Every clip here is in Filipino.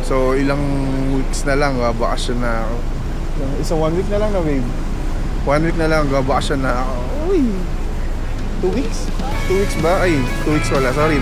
So ilang weeks na lang babakasyon na ako. Isa 1 week na lang na babe. 1 week na lang babakasyon na ako. Uy, 2 weeks? 2 weeks ba? Ay, 2 weeks wala. Sorry.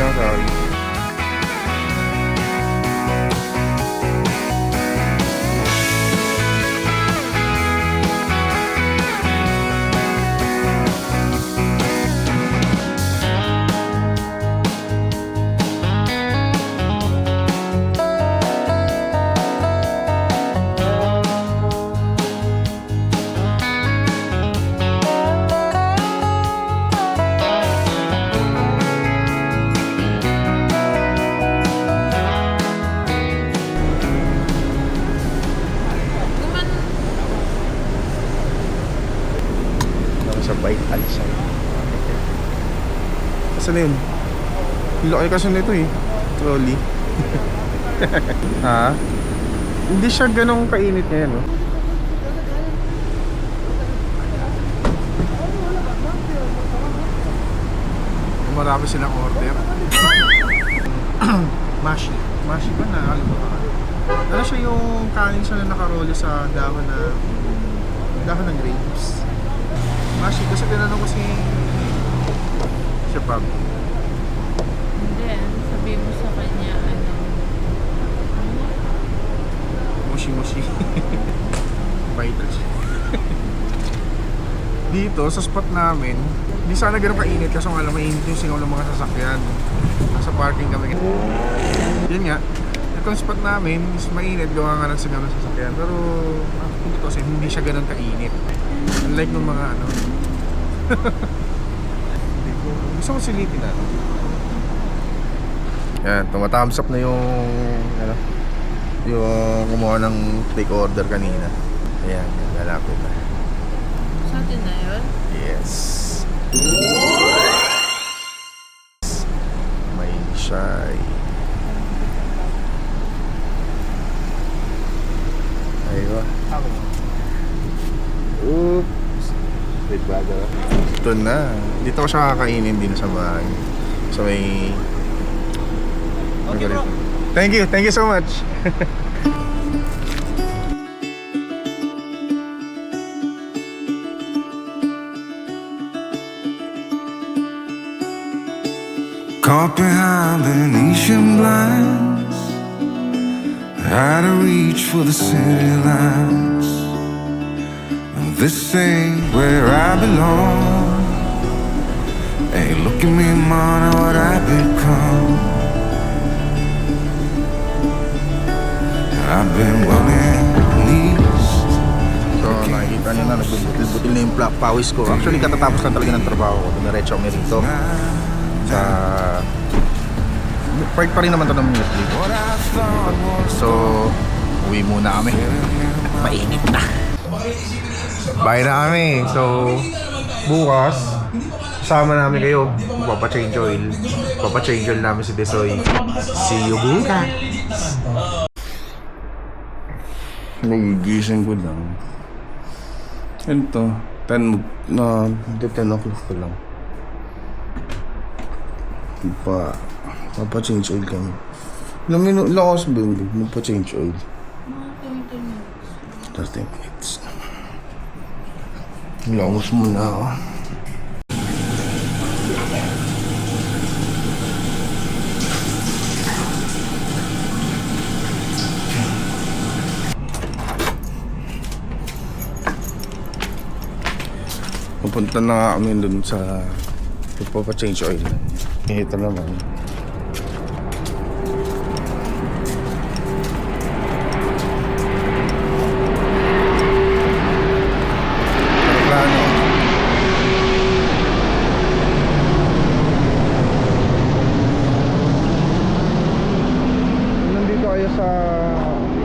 Sa bite alsa. Kasi na yun? Laki kasi nito eh. Trolley. Ha? Hindi siya ganong kainit ngayon, no? Marami silang order. Mashi. Mashi ba na? Ano siya yung kanin siya na nakarole sa dahon ng grapes. Mashi, kasi tinanong ko si Pab. Hindi, sabihin mo sa kanya Mushi. Vital siya. Dito, sa spot namin, hindi sana ganun kainit kasi alam, mainit yung singaw ng mga sasakyan. Nasa parking kami. Yun nga, itong spot namin is mainit, gawa nga ng singaw ng sasakyan. Pero, dito kasi hindi siya ganun kainit. Unlike nung mga gusto ko silipin na. Yan, tumatthumbs up na yung kumuha ng take order kanina. Ayan, lalapit na. Sa atin na yun? Yes. May shy. Aywa. Oops. Wait, bago. Ito na. Dito ko siya kakainin din sa bahay. So may... Okay, bro. Thank you so much. Caught behind Venetian blinds, had to reach for the city lights. This ain't where I belong. Hey, look at me, man, what I've become. I've been running east. So nakikita nyo na, nagbubutil-butil na yung pawis ko. Actually katatapos lang talaga ng trabaho ko. Dumiretso kami rito sa part pa rin naman ito ng music. So uwi muna kami. Mainit na. Bye na kami. So bukas kasama namin kayo. Papa-change oil namin si Desoy. See you bukas. Nagigising ko lang. Ito 10 o'clock ko lang. Papa-change oil kami. Ilang minutes lakas ba yung magpa-change oil? Mga 30 minutes. 30 minutes. Lakas muna ako. Pupunta na nga kami dun sa pagpapa-change oil. Ito naman. Aeroplano. Nandito kayo sa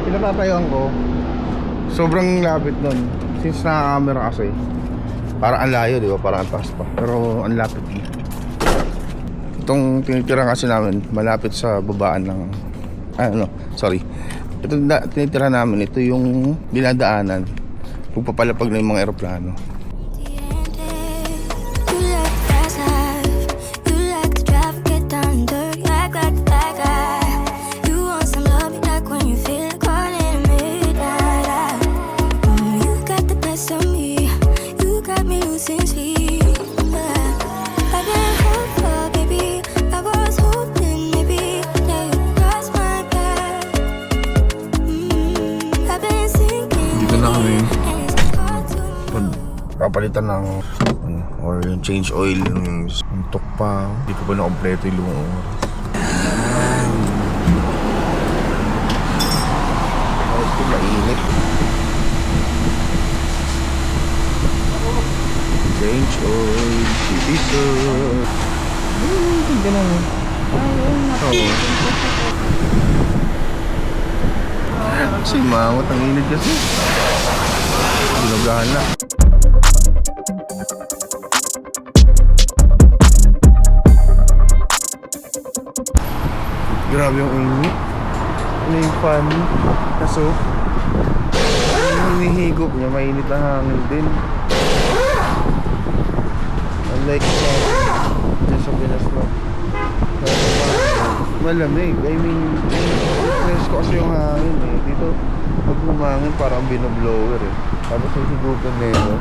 pinatatayuan ko. Sobrang lapit nun. Since naka-camera kasi. Parang ang layo, di ba? Parang ang taas pa. Pero ang lapit din. Itong tinitira kasi namin malapit sa babaan ng ito tinitira namin, ito yung dinadaanan kung papalapag na yung mga eroplano. You want some love like when you feel papalitan ng or yung change oil yung suntok pa. Hindi ko pa na-kompleto yung lumang oras. Ito mainit. Change oil, diesel. Hindi na mo. Oo. Kasi maangot ang init kasi. Binagahan na. Grabe yung init. Ano yung fan? Kaso, yung hinihigop niya, mainit na hangin din. Unlike dyan sa Pinas na malamig. I mean, presko kasi yung hangin eh. Dito, pag humangin parang binoblower eh. Tapos yung higupan na yun,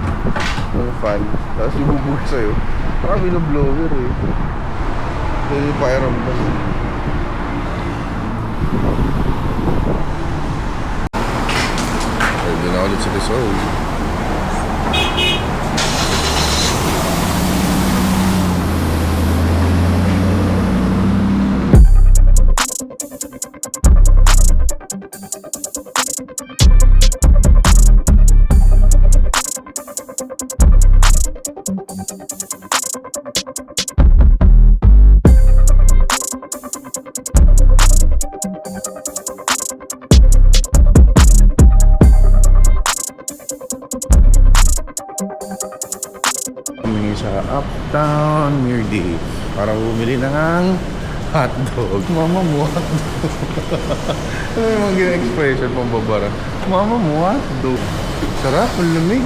yung fan. Tapos ibubog sa'yo. Parang binoblower eh. So yung pakiramdam. Pwede na ulit sa Rizal. Sa Uptown Mirdi para bumili ng hotdog. Mama mo hotdog. Ano yung mga gina-expression pambabara? Mama mo hotdog. Sarap, ang lamig.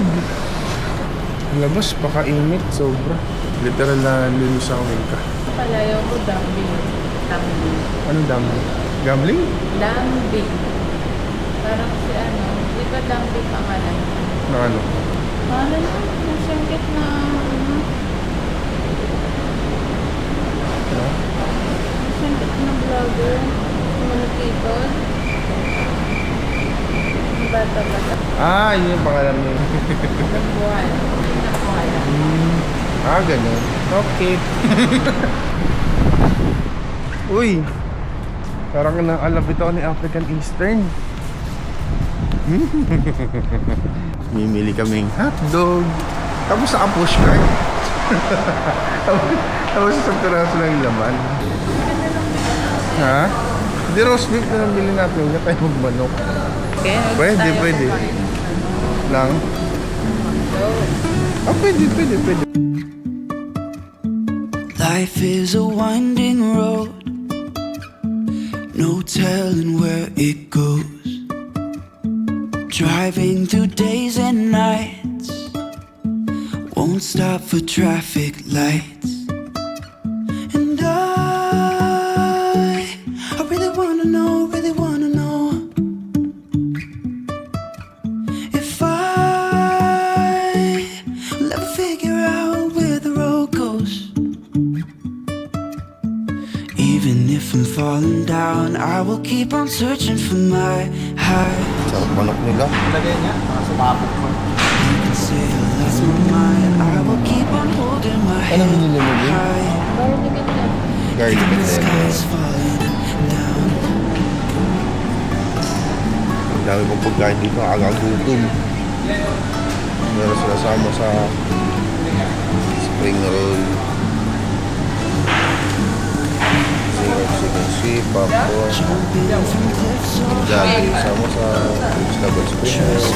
Ang labas, pakainit, sobra. Literal na linis ako ka. Palayaw ko, dumping. Dumping. Anong dumpling? Gambling? Dumping. Parang si ano, di ba dumping pangalan? Na ano? Pangalan mo, nasangkit na ano? Ano? Nasangkit na vlogger. Malakipon. Bata-bata. Ah, yun yung pangalan mo. Nabuhan. Nabuhan. Ganun. Okay. Uy! Parang naalabit ako ni African Eastern. Mimili kaming hotdog. Tapos naka-push cart. Tapos isang piraso lang yung laman. Ha? Hindi, roast beef na lang bilhin natin. Huwag na tayo magmanok. Okay, Pwede, pwede. Lang? Pwede. Life is a winding road, no telling where it goes. Driving through days and nights, won't stop for traffic lights. And I really wanna know if I will ever figure out where the road goes. Even if I'm falling down, I will keep on searching for my high. Sarap manok nila. You can say I lost my mind, I will keep on holding my Anong head binili mo din? high. Garlic Even the and sky's falling down. Ang dami pong pagkain dito, agagutom. Meron sila sama sa spring roll, chicken sweet, popcorn, Jumping from cliffs so jollibee, sama sa vegetable spring roll,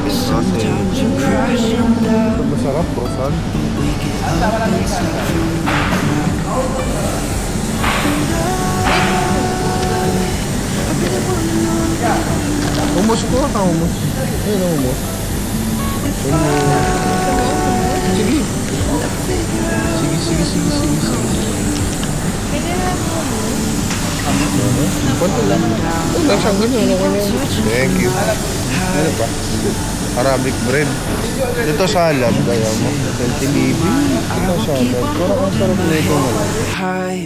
sometimes you're crashing down. ito masarap, brosan. We get up and start from the ground. Hummus ko, hummus. Ayun ang hummus. Sige. Konti lang. Wala siyang ganyan. Thank you. Ano pa? Arabic bread. Dito salad. Kaya mo. Tentilibi. Ito salad. Parang ang sarap na ito. High,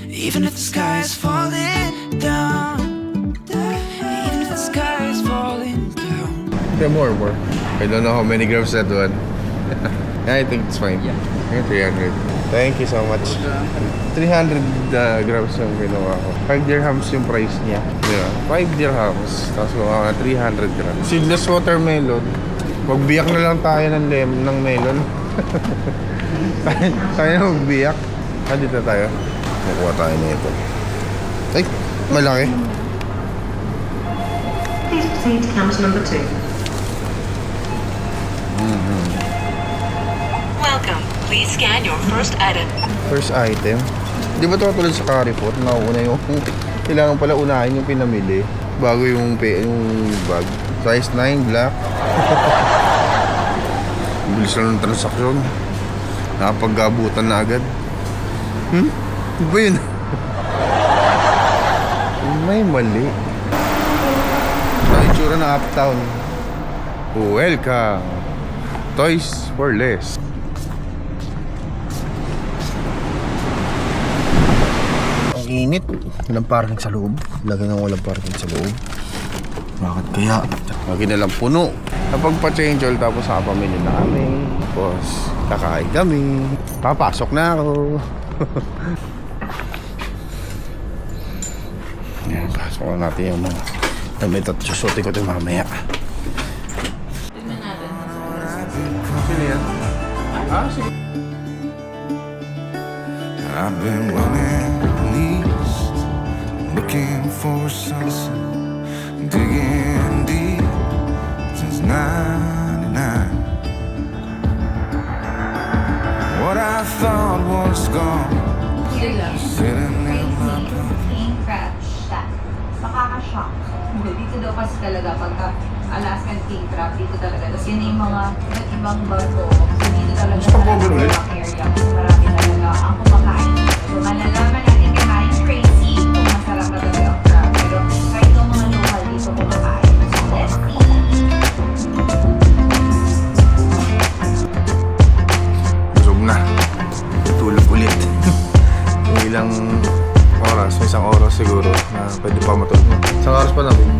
even if the sky is falling down, even if the sky is falling down. Yeah, more. I don't know how many grams that one. Yeah, I think it's fine. Yeah. 300. Thank you so much. 300 grams yung kinuha ko. 5 dirhams yung price niya. Yeah, 5 dirhams. Tapos kuha ka 300 grams. Seedless watermelon. Magbiyak na lang tayo ng melon. tayo magbiyak. Dito tayo. Nakuha tayo na ito. Ay, malaki. Please proceed to counter number 2. Welcome. Please scan your first item. First item. Di ba ito tulad sa Carrefour? Nauna yung kailangan pala unahin yung pinamili bago yung bag. Size 9, black. Bilis lang ng transaksyon. Nakapaggabutan na agad. Ano ba yun? May mali. Ang itsura na Uptown. Welcome. Toys for less. Ang init. Walang parking sa loob. Lagi nang walang parking sa loob. Bakit kaya? Lagi na lang puno. Kapag pa-change all tapos nakapamili na kami. Tapos kakain kami. Papasok na ako. Yan, pasok na natin yung mga damit at susutin ko ito mamaya. Tignan natin. Sino yan? Sige. I've been running east, looking for a sunset, digging deep since '99. What I thought was gone, Sila. sitting in my bed. King crab shack. Makaka-shock. Dito daw kasi talaga pagka Alaskan king crab, dito talaga. Tapos yun yung mga iba't ibang bato. So dito talaga Gusto ko ba ulit? sa area. Marami talaga ang kumakain. So malalaman natin kay Maring Tracy kung masarap na talaga ang crab. Pero kahit yung mga local dito kumakain. So let's see. Busog na. Tulog ulit. Ilang oras, isang oras siguro na pwede pa matulog na. Isang oras pa namin.